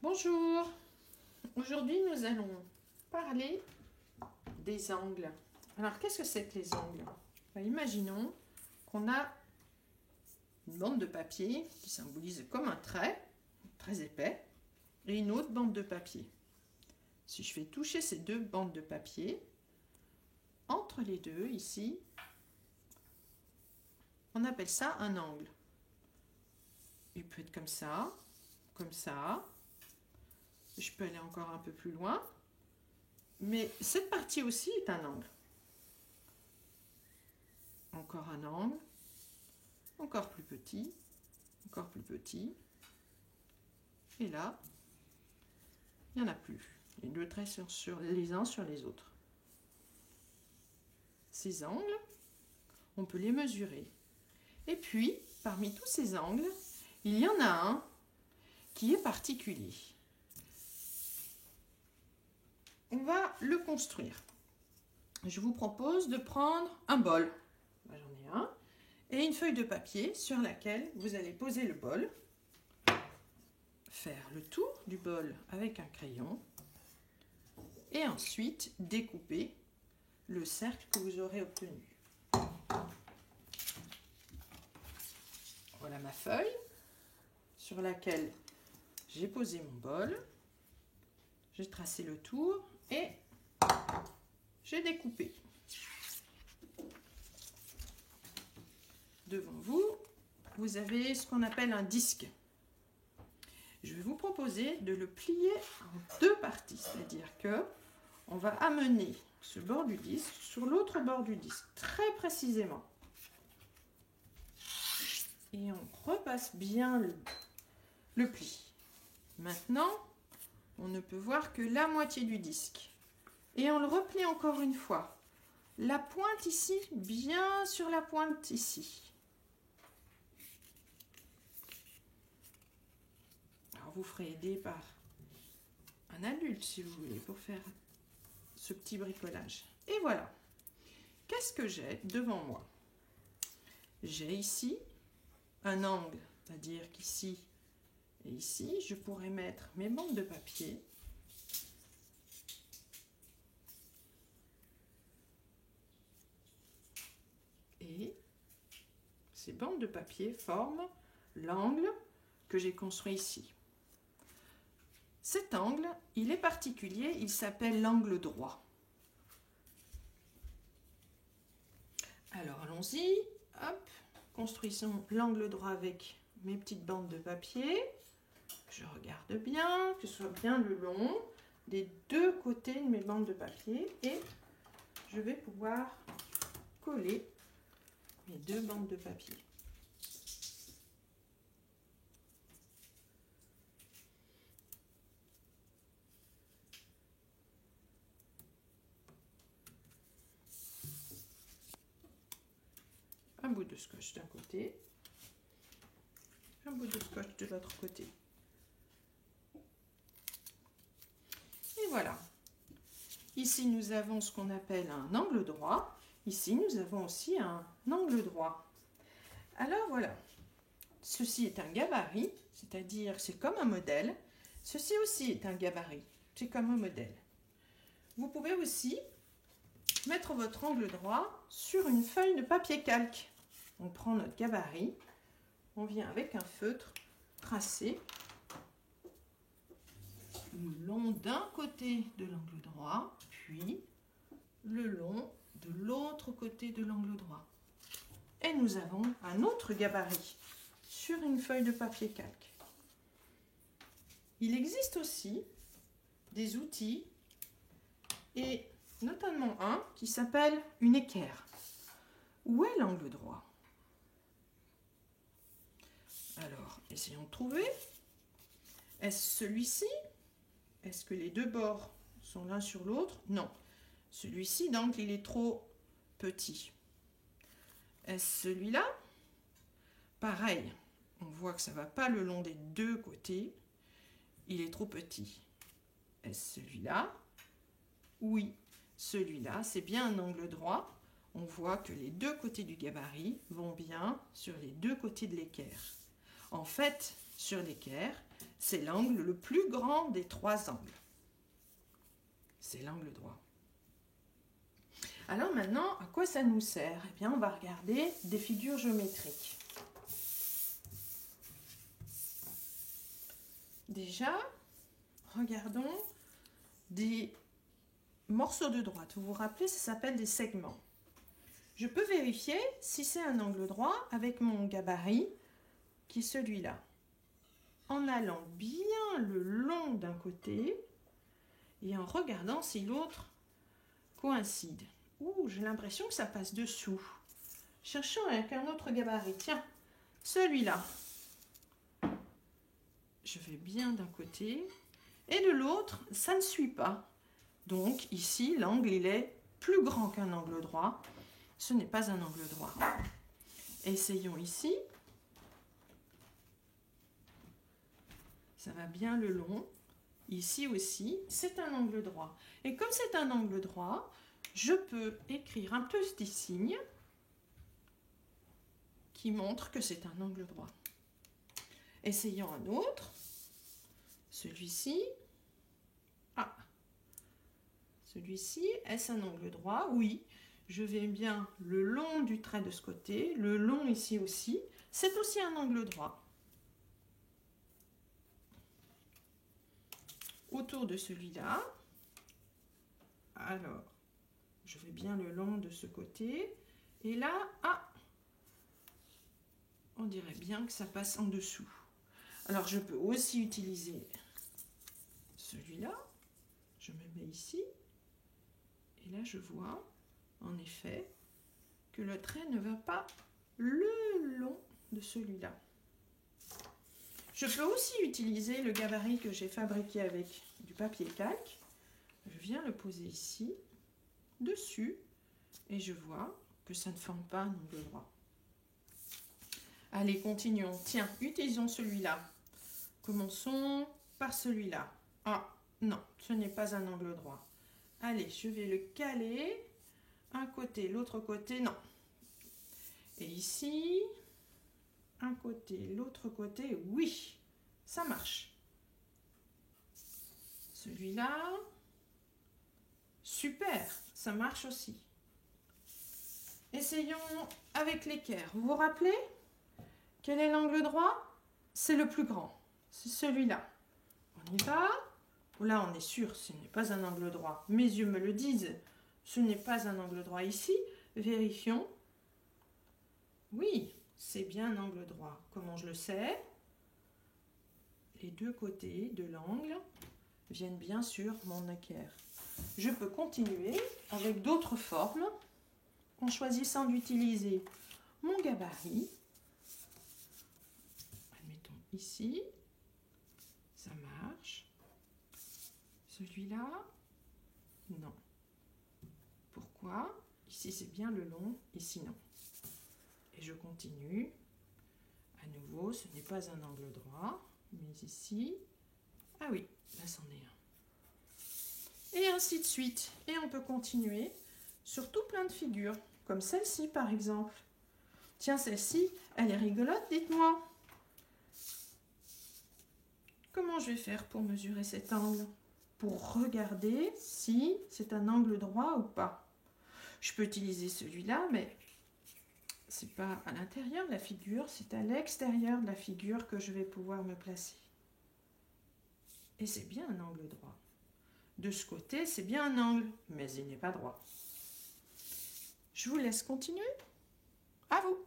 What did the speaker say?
Bonjour, aujourd'hui nous allons parler des angles. Alors qu'est-ce que c'est que les angles? Imaginons qu'on a une bande de papier qui symbolise comme un trait, très épais, et une autre bande de papier. Si je fais toucher ces deux bandes de papier, entre les deux ici, on appelle ça un angle. Il peut être comme ça, comme ça. Je peux aller encore un peu plus loin. Mais cette partie aussi est un angle. Encore un angle. Encore plus petit. Encore plus petit. Et là, il n'y en a plus. Les deux traits sont les uns sur les autres. Ces angles, on peut les mesurer. Et puis, parmi tous ces angles, il y en a un qui est particulier. On va le construire. Je vous propose de prendre un bol. J'en ai un. Et une feuille de papier sur laquelle vous allez poser le bol. Faire le tour du bol avec un crayon. Et ensuite découper le cercle que vous aurez obtenu. Voilà ma feuille sur laquelle j'ai posé mon bol. J'ai tracé le tour et j'ai découpé. Devant vous, vous avez ce qu'on appelle un disque. Je vais vous proposer de le plier en deux parties, c'est-à-dire que on va amener ce bord du disque sur l'autre bord du disque, très précisément. Et on repasse bien le pli. Maintenant, on ne peut voir que la moitié du disque. Et on le replie encore une fois. La pointe ici, bien sur la pointe ici. Alors vous ferez aider par un adulte si vous voulez pour faire ce petit bricolage. Et voilà. Qu'est-ce que j'ai devant moi? J'ai ici un angle, c'est-à-dire qu'ici et ici, je pourrais mettre mes bandes de papier. Et ces bandes de papier forment l'angle que j'ai construit ici. Cet angle, il est particulier, il s'appelle l'angle droit. Alors allons-y, hop, construisons l'angle droit avec mes petites bandes de papier. Je regarde bien, que ce soit bien le long des deux côtés de mes bandes de papier et je vais pouvoir coller mes deux bandes de papier. Un bout de scotch d'un côté, un bout de scotch de l'autre côté. Et voilà. Ici, nous avons ce qu'on appelle un angle droit. Ici, nous avons aussi un angle droit. Alors voilà. Ceci est un gabarit, c'est-à-dire c'est comme un modèle. Ceci aussi est un gabarit, c'est comme un modèle. Vous pouvez aussi mettre votre angle droit sur une feuille de papier calque. On prend notre gabarit, on vient avec un feutre tracer le long d'un côté de l'angle droit, puis le long de l'autre côté de l'angle droit. Et nous avons un autre gabarit sur une feuille de papier calque. Il existe aussi des outils, et notamment un qui s'appelle une équerre. Où est l'angle droit? Alors, essayons de trouver. Est-ce celui-ci? Est-ce que les deux bords sont l'un sur l'autre? Non. Celui-ci, donc, il est trop petit. Est-ce celui-là? Pareil. On voit que ça ne va pas le long des deux côtés. Il est trop petit. Est-ce celui-là? Oui. Celui-là, c'est bien un angle droit. On voit que les deux côtés du gabarit vont bien sur les deux côtés de l'équerre. En fait, sur l'équerre, C'est l'angle le plus grand des trois angles. C'est l'angle droit. Alors maintenant, à quoi ça nous sert? Eh bien, on va regarder des figures géométriques. Déjà, regardons des morceaux de droite. Vous vous rappelez, ça s'appelle des segments. Je peux vérifier si c'est un angle droit avec mon gabarit, qui est celui-là. En allant bien le long d'un côté et en regardant si l'autre coïncide. Ouh, j'ai l'impression que ça passe dessous. Cherchons avec un autre gabarit. Tiens, celui-là. Je vais bien d'un côté et de l'autre, ça ne suit pas. Donc ici, l'angle il est plus grand qu'un angle droit. Ce n'est pas un angle droit. Essayons ici. Ça va bien le long. Ici aussi, c'est un angle droit. Et comme c'est un angle droit, je peux écrire un petit signe qui montre que c'est un angle droit. Essayons un autre. Celui-ci. Ah. Celui-ci, est-ce un angle droit? Oui. Je vais bien le long du trait de ce côté, le long ici aussi. C'est aussi un angle droit. Autour de celui-là. Alors, je vais bien le long de ce côté. Et là, ah, on dirait bien que ça passe en dessous. Alors, je peux aussi utiliser celui-là. Je me mets ici. Et là, je vois, en effet, que le trait ne va pas le long de celui-là. Je peux aussi utiliser le gabarit que j'ai fabriqué avec du papier calque. Je viens le poser ici, dessus, et je vois que ça ne forme pas un angle droit. Allez, continuons. Tiens, utilisons celui-là. Commençons par celui-là. Ah, non, ce n'est pas un angle droit. Allez, je vais le caler. Un côté, l'autre côté, non. Et ici, un côté, l'autre côté, oui, ça marche. Celui-là, super, ça marche aussi. Essayons avec l'équerre. Vous vous rappelez? Quel est l'angle droit? C'est le plus grand. C'est celui-là. On y va. Là, on est sûr, ce n'est pas un angle droit. Mes yeux me le disent. Ce n'est pas un angle droit ici. Vérifions. Oui, c'est bien un angle droit. Comment je le sais? Les deux côtés de l'angle viennent bien sur mon équerre. Je peux continuer avec d'autres formes en choisissant d'utiliser mon gabarit. Admettons ici. Ça marche. Celui-là, non. Pourquoi? Ici, c'est bien le long, ici, non. Et je continue. À nouveau, ce n'est pas un angle droit, mais ici, ah oui, là, c'en est un. Et ainsi de suite. Et on peut continuer sur tout plein de figures, comme celle-ci, par exemple. Tiens, celle-ci, elle est rigolote, dites-moi. Comment je vais faire pour mesurer cet angle? Pour regarder si c'est un angle droit ou pas. Je peux utiliser celui-là, mais c'est pas à l'intérieur de la figure, c'est à l'extérieur de la figure que je vais pouvoir me placer. Et c'est bien un angle droit. De ce côté, c'est bien un angle, mais il n'est pas droit. Je vous laisse continuer. À vous!